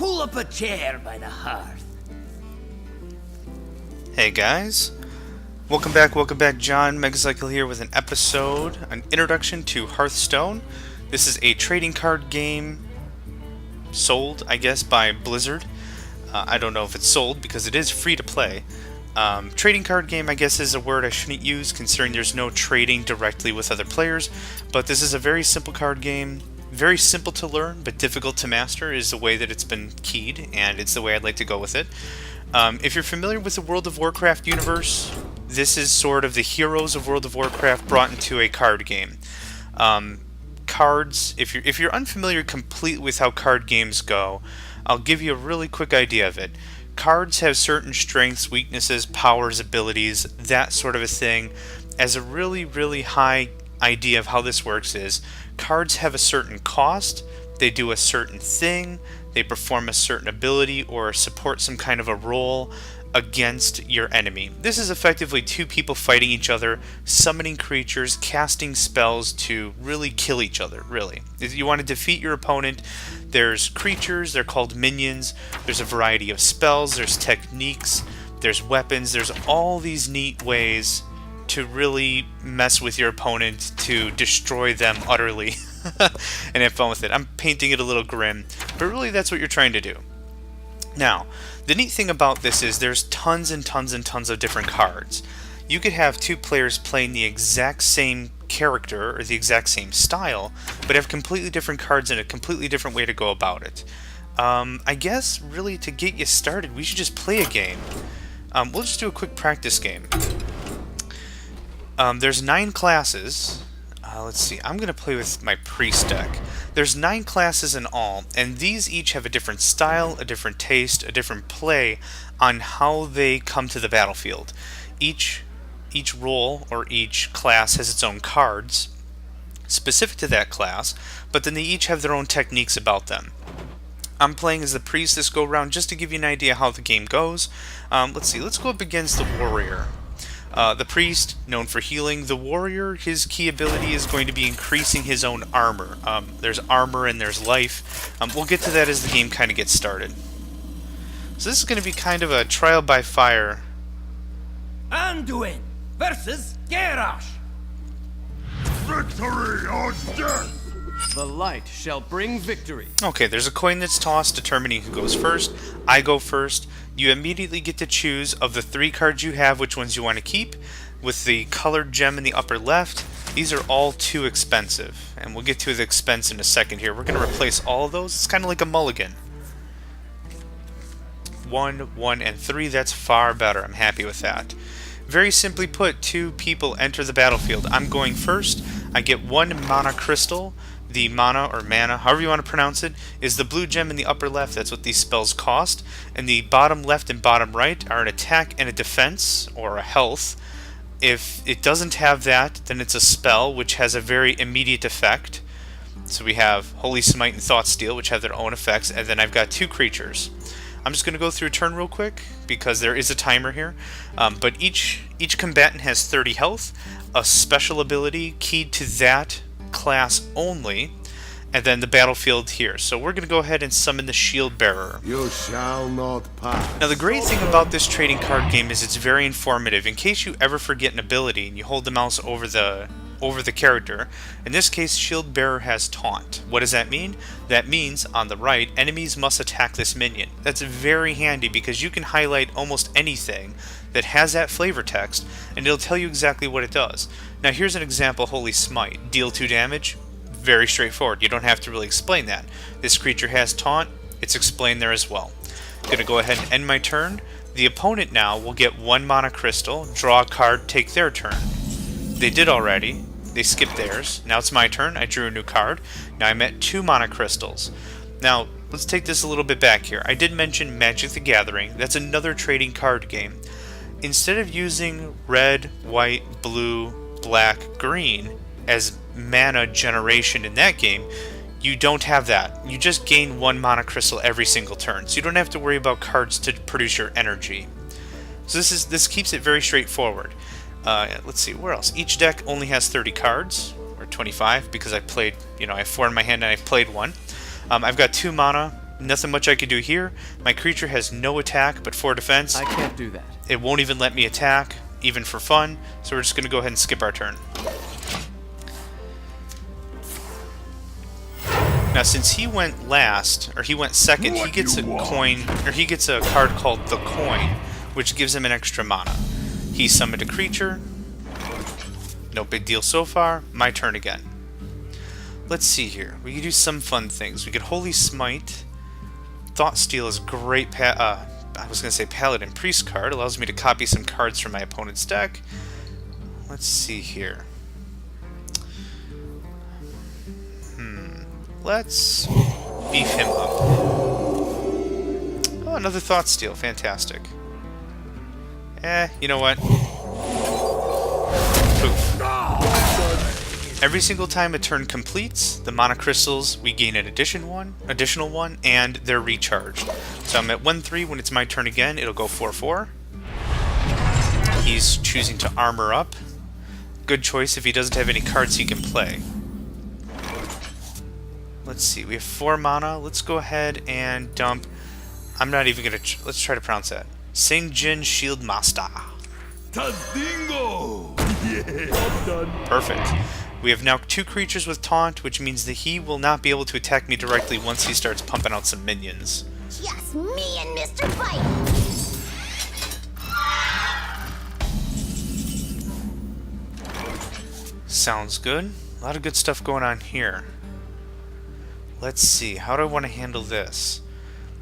Pull up a chair by the hearth. Hey guys, welcome back, John Megacycle here with an episode, an introduction to Hearthstone. This is a trading card game sold, I guess, by Blizzard. I don't know if it's sold because it is free to play. Trading card game, I guess, is a word I shouldn't use considering there's no trading directly with other players, but this is a very simple card game. Very simple to learn, but difficult to master is the way that it's been keyed, and it's the way I'd like to go with it. If you're familiar with the World of Warcraft universe, this is sort of the heroes of World of Warcraft brought into a card game. Cards, if you're unfamiliar completely with how card games go, I'll give you a really quick idea of it. Cards have certain strengths, weaknesses, powers, abilities, that sort of a thing. As a really high idea of how this works is, cards have a certain cost, they do a certain thing, they perform a certain ability or support some kind of a role against your enemy. This is effectively two people fighting each other, summoning creatures, casting spells to really kill each other, really. If you want to defeat your opponent, there's creatures, they're called minions, there's a variety of spells, there's techniques, there's weapons, there's all these neat ways to really mess with your opponent, to destroy them utterly and have fun with it. I'm painting it a little grim, but really that's what you're trying to do. Now, the neat thing about this is there's tons and tons of different cards. You could have two players playing the exact same character or the exact same style, but have completely different cards and a completely different way to go about it. I guess really to get you started, we should just play a game. We'll just do a quick practice game. There's 9 classes. Let's see, I'm going to play with my priest deck. There's 9 classes in all, and these each have a different style, a different taste, a different play on how they come to the battlefield. Each role or each class has its own cards specific to that class, but then they each have their own techniques about them. I'm playing as the priest this go round just to give you an idea how the game goes. Let's see, let's go up against the warrior. The priest, known for healing. The warrior, his key ability is going to be increasing his own armor. There's armor and there's life. We'll get to that as the game kind of gets started. So this is going to be kind of a trial by fire. Anduin versus Garrosh. Victory or death! The light shall bring victory. Okay, there's a coin that's tossed determining who goes first. I go first. You immediately get to choose of the 3 cards you have which ones you want to keep. With the colored gem in the upper left, these are all too expensive. And we'll get to the expense in a second here. We're going to replace all of those. It's kind of like a mulligan. 1, 1, and 3. That's far better. I'm happy with that. Very simply put, 2 people enter the battlefield. I'm going first. I get 1 mana crystal. The mana, or mana, however you want to pronounce it, is the blue gem in the upper left. That's what these spells cost. And the bottom left and bottom right are an attack and a defense, or a health. If it doesn't have that, then it's a spell, which has a very immediate effect. So we have Holy Smite and Thought Steal, which have their own effects, and then I've got 2 creatures. I'm just going to go through a turn real quick, because there is a timer here. But each combatant has 30 health, a special ability keyed to that class only, and then the battlefield here. So we're going to go ahead and summon the Shield Bearer. You shall not pass. Now the great thing about this trading card game is it's very informative. In case you ever forget an ability and you hold the mouse over the character, in this case Shield Bearer has Taunt. What does that mean? That means on the right, enemies must attack this minion. That's very handy because you can highlight almost anything that has that flavor text and it'll tell you exactly what it does. Now here's an example. Holy Smite. Deal 2 damage. Very straightforward. You don't have to really explain that. This creature has Taunt. It's explained there as well. I'm going to go ahead and end my turn. The opponent now will get 1 mana crystal, draw a card, take their turn. They did already. They skipped theirs. Now it's my turn. I drew a new card. Now I'm at 2 mana crystals. Now let's take this a little bit back here. I did mention Magic the Gathering. That's another trading card game. Instead of using red, white, blue, black, green as mana generation in that game, you don't have that. You just gain 1 mana crystal every single turn, so you don't have to worry about cards to produce your energy. So this keeps it very straightforward. Let's see, where else? Each deck only has 30 cards, or 25, because I played, I have 4 in my hand and I've played 1. I've got 2 mana, Nothing much I could do here. My creature has no attack but 4 defense. I can't do that. It won't even let me attack, even for fun, so we're just going to go ahead and skip our turn. Now, since he went last, or he went second, he gets a coin, or he gets a card called the Coin, which gives him an extra mana. He summoned a creature. No big deal so far. My turn again. Let's see here. We can do some fun things. We could Holy Smite. Thought Steal is great. I was going to say Paladin Priest card. Allows me to copy some cards from my opponent's deck. Let's see here. Let's beef him up. Oh, another Thought Steal. Fantastic. You know what? Poof. Every single time a turn completes, the mana crystals, we gain an additional one, and they're recharged. So I'm at 1-3. When it's my turn again, it'll go 4-4. He's choosing to armor up. Good choice if he doesn't have any cards he can play. Let's see, we have 4 mana. Let's go ahead and dump. I'm not even gonna. Let's try to pronounce that. Singjin Shield Master. Tadingo! Yeah, done. Perfect. We have now 2 creatures with taunt, which means that he will not be able to attack me directly once he starts pumping out some minions. Just me and Mr. Bite. Sounds good. A lot of good stuff going on here. Let's see, how do I want to handle this?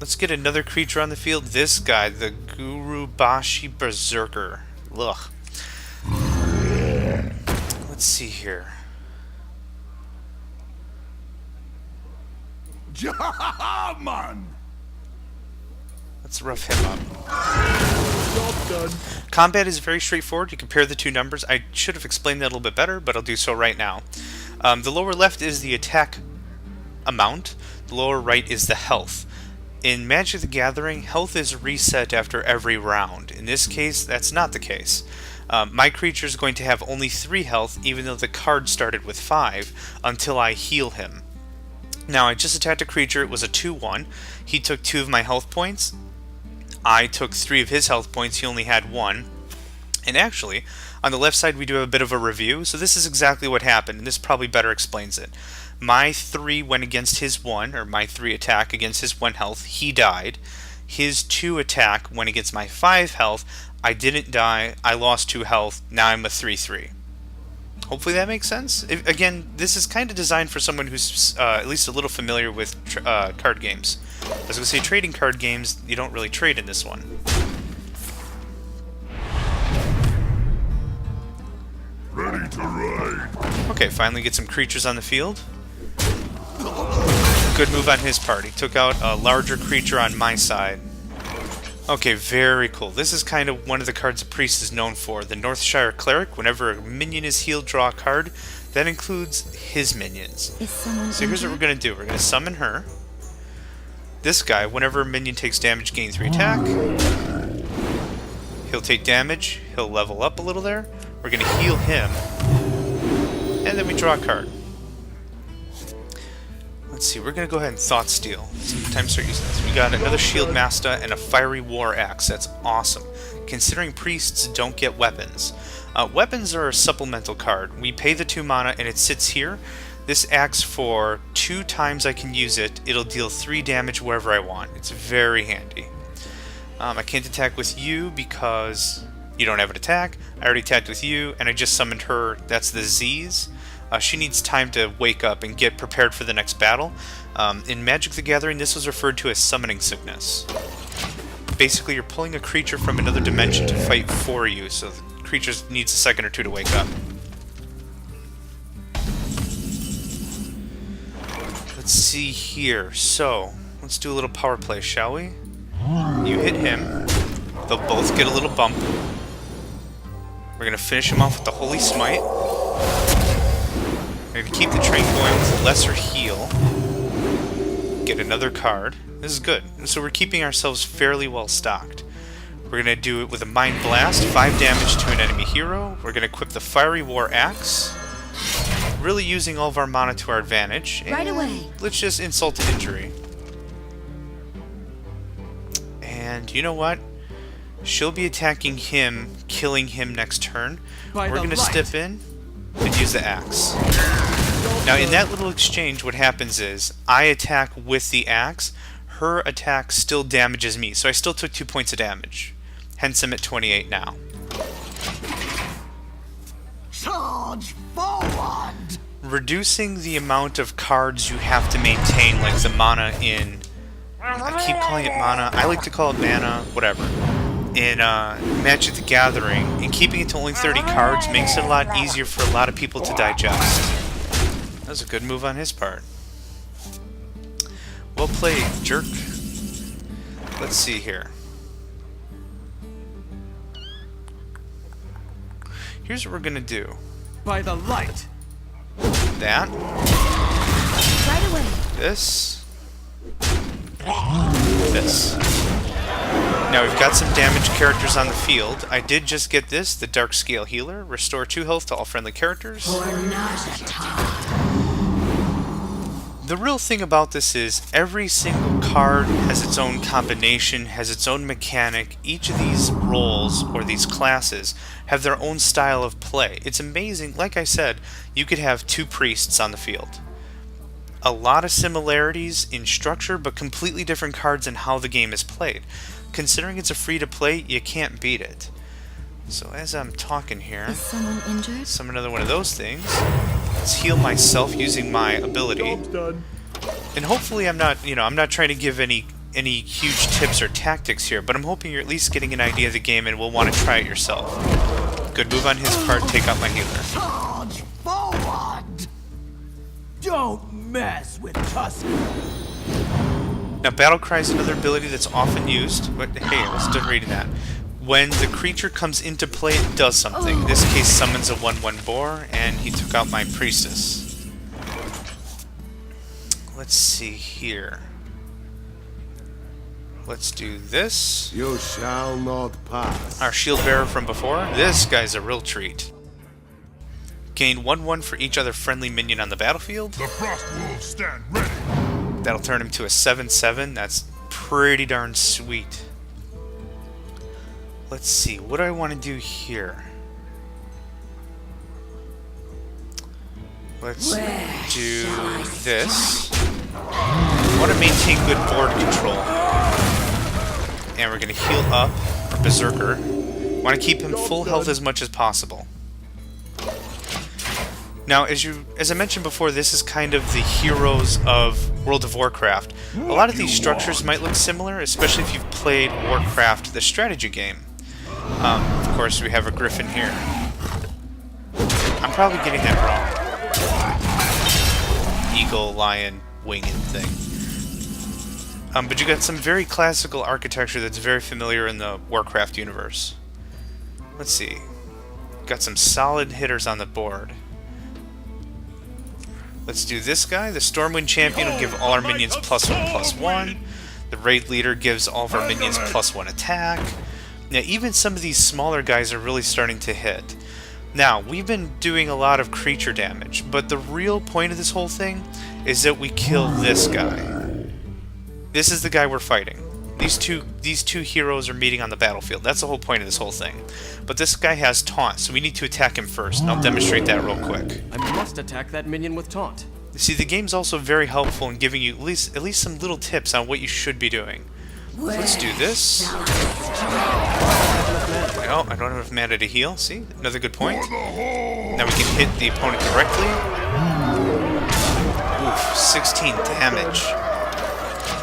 Let's get another creature on the field. This guy, the Gurubashi Berserker. Ugh. Let's see here. Man! Let's rough him up. Job done. Combat is very straightforward. You compare the 2 numbers. I should have explained that a little bit better, but I'll do so right now. The lower left is the attack amount. The lower right is the health. In Magic the Gathering, health is reset after every round. In this case, that's not the case. My creature is going to have only 3 health, even though the card started with 5, until I heal him. Now, I just attacked a creature. It was a 2-1. He took 2 of my health points. I took 3 of his health points. He only had 1. And actually, on the left side, we do have a bit of a review. So this is exactly what happened, and this probably better explains it. My 3 went against his 1, or my 3 attack against his 1 health. He died. His 2 attack went against my 5 health. I didn't die. I lost 2 health. Now I'm a 3-3. Hopefully that makes sense. Again, this is kind of designed for someone who's at least a little familiar with card games. I was going to say trading card games, you don't really trade in this one. Ready to ride. Okay, finally get some creatures on the field. Good move on his part. He took out a larger creature on my side. Okay, very cool. This is kind of one of the cards a priest is known for. The Northshire Cleric. Whenever a minion is healed, draw a card. That includes his minions. So here's what we're going to do. We're going to summon her. This guy, whenever a minion takes damage, gains 3 attack. He'll take damage. He'll level up a little there. We're going to heal him. And then we draw a card. Let's see, we're going to go ahead and Thought Steal. Time to start using this. We got another Shield Master and a Fiery War Axe. That's awesome. Considering priests don't get weapons. Weapons are a supplemental card. We pay the 2 mana and it sits here. This axe, for 2 times I can use it, it'll deal 3 damage wherever I want. It's very handy. I can't attack with you because you don't have an attack. I already attacked with you, and I just summoned her. That's the Z's. She needs time to wake up and get prepared for the next battle. In Magic the Gathering, this was referred to as summoning sickness. Basically, you're pulling a creature from another dimension to fight for you, so the creature needs a second or 2 to wake up. Let's see here. So, let's do a little power play, shall we? You hit him. They'll both get a little bump. We're going to finish him off with the Holy Smite. We're going to keep the train going with lesser heal. Get another card. This is good. So we're keeping ourselves fairly well stocked. We're going to do it with a Mind Blast, 5 damage to an enemy hero. We're going to equip the Fiery War Axe. Really using all of our mana to our advantage. Right away. Let's just insult to injury. And you know what? She'll be attacking him, killing him next turn. By We're the going to light. step in and use the axe. Now in that little exchange, what happens is, I attack with the axe, her attack still damages me, so I still took 2 points of damage. Hence I'm at 28 now. Charge forward! Reducing the amount of cards you have to maintain, like the mana in... I keep calling it mana, I like to call it mana, whatever. In Magic the Gathering, and keeping it to only 30 cards makes it a lot easier for a lot of people to digest. That was a good move on his part. Well played, jerk. Let's see here. Here's what we're gonna do. By the light. That. Right away. This. This. Now we've got some damaged characters on the field. I did just get this, the Dark Scale Healer. Restore 2 health to all friendly characters. The real thing about this is every single card has its own combination, has its own mechanic. Each of these roles, or these classes, have their own style of play. It's amazing. Like I said, you could have 2 priests on the field. A lot of similarities in structure, but completely different cards in how the game is played. Considering it's a free-to-play, you can't beat it. So as I'm talking here, Is someone injured? summon another one of those things. Let's heal myself using my ability. Job's done. And hopefully I'm not, I'm not trying to give any huge tips or tactics here, but I'm hoping you're at least getting an idea of the game and will want to try it yourself. Good move on his part, take out my healer. Charge forward! Don't mess with Tusker. Now Battle Cry is another ability that's often used, but hey, I was done reading that. When the creature comes into play, it does something. In this case, summons a 1/1 boar, and he took out my priestess. Let's see here. Let's do this. You shall not pass. Our shield bearer from before. This guy's a real treat. Gain 1/1 for each other friendly minion on the battlefield. The Frost Wolves stand ready. That'll turn him to a 7/7. That's pretty darn sweet. Let's see, what do I want to do here? Let's do this. I want to maintain good board control. And we're going to heal up our Berserker. Want to keep him full health as much as possible. Now, as I mentioned before, this is kind of the heroes of World of Warcraft. A lot of these structures might look similar, especially if you've played Warcraft, the strategy game. Of course, we have a griffin here. I'm probably getting that wrong. Eagle, lion, winged thing. But you got some very classical architecture that's very familiar in the Warcraft universe. Let's see. Got some solid hitters on the board. Let's do this guy. The Stormwind Champion will give all our minions +1/+1. The Raid Leader gives all of our minions +1 attack. Now, even some of these smaller guys are really starting to hit. Now, we've been doing a lot of creature damage, but the real point of this whole thing is that we kill this guy. This is the guy we're fighting. These two heroes are meeting on the battlefield. That's the whole point of this whole thing. But this guy has taunt, so we need to attack him first, and I'll demonstrate that real quick. I must attack that minion with taunt. See, the game's also very helpful in giving you at least some little tips on what you should be doing. Let's do this. Oh, I don't have enough mana to heal. See? Another good point. Now we can hit the opponent directly. Oof, 16 damage.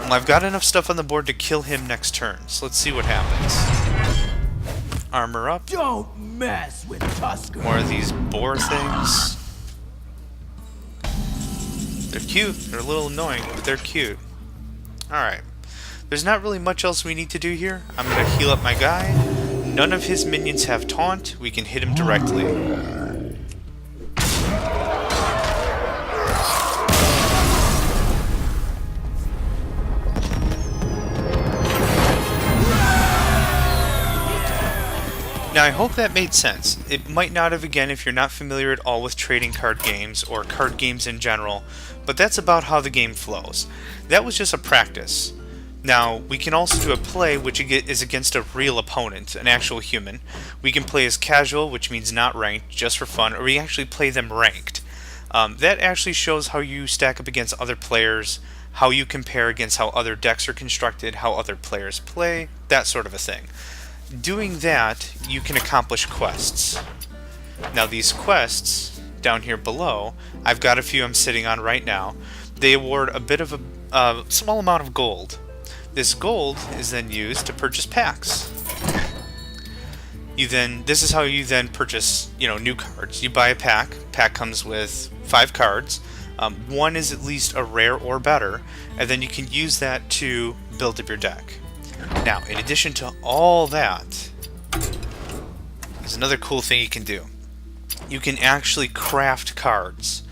Well, I've got enough stuff on the board to kill him next turn, so let's see what happens. Armor up. Don't mess with Tusker. More of these boar things. They're cute. They're a little annoying, but they're cute. Alright. There's not really much else we need to do here. I'm going to heal up my guy. None of his minions have taunt. We can hit him directly. Now, I hope that made sense. It might not have, again, if you're not familiar at all with trading card games or card games in general, but that's about how the game flows. That was just a practice. Now, we can also do a play which is against a real opponent, an actual human. We can play as casual, which means not ranked, just for fun, or we actually play them ranked. That actually shows how you stack up against other players, how you compare against how other decks are constructed, how other players play, that sort of a thing. Doing that, you can accomplish quests. Now these quests, down here below, I've got a few I'm sitting on right now. They award a bit of a small amount of gold. This gold is then used to purchase packs. This is how you then purchase, new cards. You buy a pack. Pack comes with 5 cards. One is at least a rare or better, and then you can use that to build up your deck. Now, in addition to all that, there's another cool thing you can do. You can actually craft cards.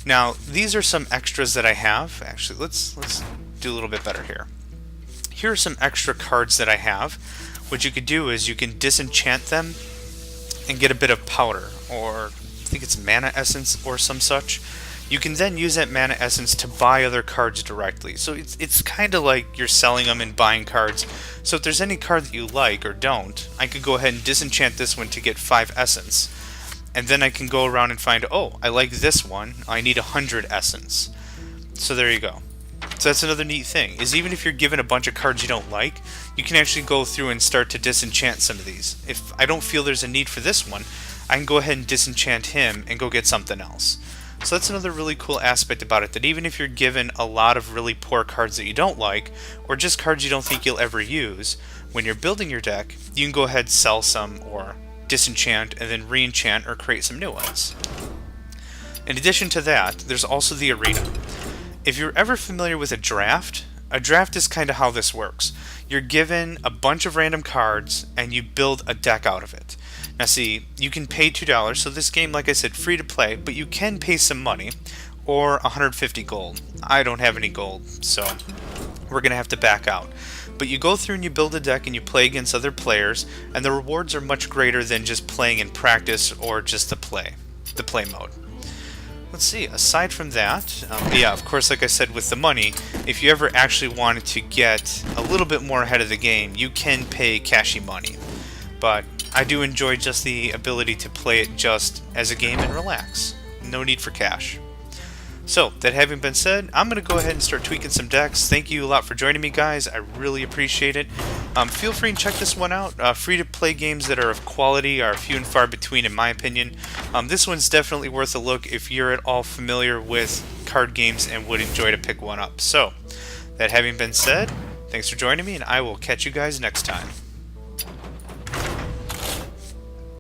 Now, these are some extras that I have. Actually, let's do a little bit better here. Here are some extra cards that I have. What you could do is you can disenchant them and get a bit of powder, or I think it's mana essence or some such. You can then use that mana essence to buy other cards directly. So it's kind of like you're selling them and buying cards. So if there's any card that you like or don't, I could go ahead and disenchant this one to get 5 essence. And then I can go around and find, oh, I like this one, I need 100 essence. So there you go. So that's another neat thing, is even if you're given a bunch of cards you don't like, you can actually go through and start to disenchant some of these. If I don't feel there's a need for this one, I can go ahead and disenchant him and go get something else. So that's another really cool aspect about it, that even if you're given a lot of really poor cards that you don't like, or just cards you don't think you'll ever use, when you're building your deck, you can go ahead and sell some, or disenchant, and then re-enchant or create some new ones. In addition to that, there's also the arena. If you're ever familiar with a draft is kind of how this works. You're given a bunch of random cards, and you build a deck out of it. Now see, you can pay $2, so this game, like I said, free to play, but you can pay some money, or 150 gold. I don't have any gold, so we're going to have to back out. But you go through and you build a deck and you play against other players, and the rewards are much greater than just playing in practice or just the play mode. Let's see, aside from that, yeah, of course, like I said, with the money, if you ever actually wanted to get a little bit more ahead of the game, you can pay cashy money. But I do enjoy just the ability to play it just as a game and relax. No need for cash. So, that having been said, I'm going to go ahead and start tweaking some decks. Thank you a lot for joining me, guys. I really appreciate it. Feel free and check this one out. Free-to-play games that are of quality are few and far between, in my opinion. This one's definitely worth a look if you're at all familiar with card games and would enjoy to pick one up. So, that having been said, thanks for joining me, and I will catch you guys next time.